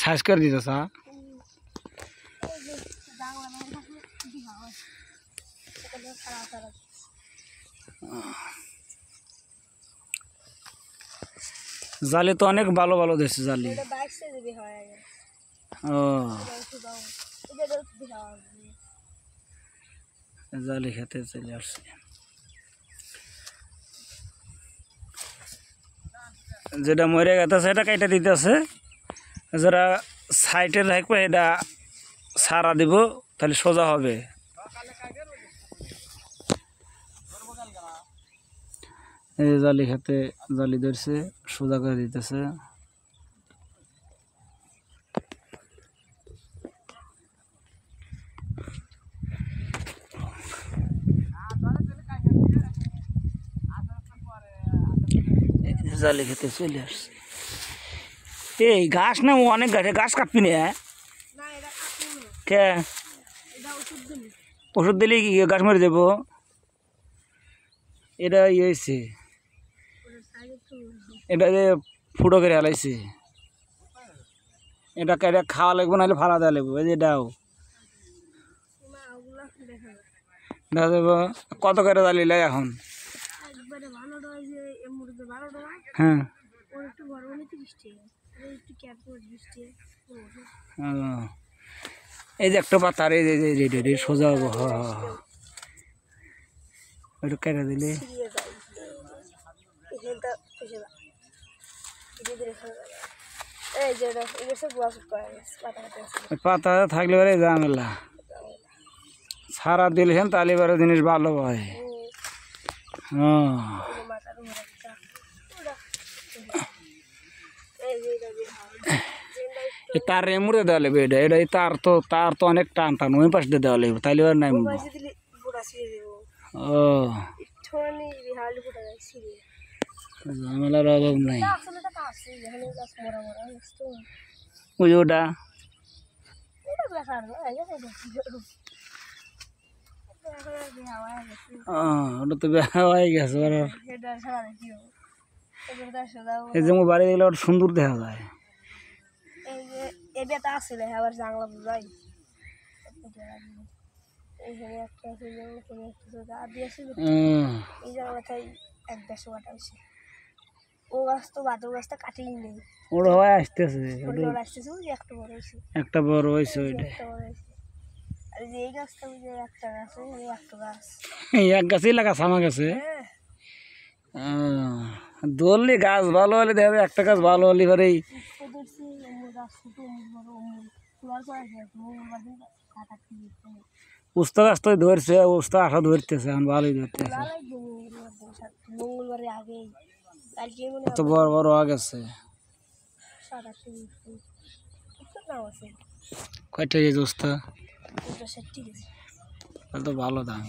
size করে দিতেছ জালি তো অনেক ভালো ভালো দিচ্ছে জালি ও জালি খেতে চলে আসছে যেটা মরে গেছে সেটা কাইটা দিতেছে যারা সাইডে রাখবে এটা সারা দিব তাহলে সোজা হবে এই জালি খেতে জালি ধরছে সোজা করে দিতেছে জালি খেতে চলে আসছে এই ঘাস না অনেক গাছে ঘাস কাটবি না কে ওষুধ দিলে কি গাছ মরে যাবো এটা ইয়েছে এটা যে ফুটো করে হালাইছে এটা কেটে খাওয়া লাগবে নাহলে ফালা দেওয়া লাগবে এই যে এটাও দেখা যাবো কত করে জ্বালিলে এখন হ্যাঁ এই যে একটা পাতার এই যে সোজা হবো ওইটা কেটে দিলে পাতা থাকলে পরে ঝামেলা সারা দিলেন তাহলে এবারে জিনিস ভালো হয় তার এমুড়ে দেওয়া লাগবে এটা এটা তার তো অনেক টান টান ওই পাশ দিয়ে দেওয়া লাগবে তাহলে আর নাই ও ঝামেলার অভাব নাই ওই ওটা ওটা তো হয়ে গেছে এই যে বাড়ি দেখলে ওটা সুন্দর দেখা যায় ও গাছ তো বাদর গাছটা কাটিয়ে নেই ওটা হয় আসতেছে একটা বড় হয়েছে ওইটা এই গাছটা একটা গাছ একটা গাছ এক গাছই লাগাছে আমার কাছে ধরলে গাছ ভালো হলে দেখা যাবে একটা গাছ ভালো হলে পরে উস্তা গাছ তো ধরছে উস্তা আশা ধরতেছে এখন ভালোই ধরতেছে তো বড় বড় আগ আছে কয়টা গেছে উস্তা তো ভালো দাম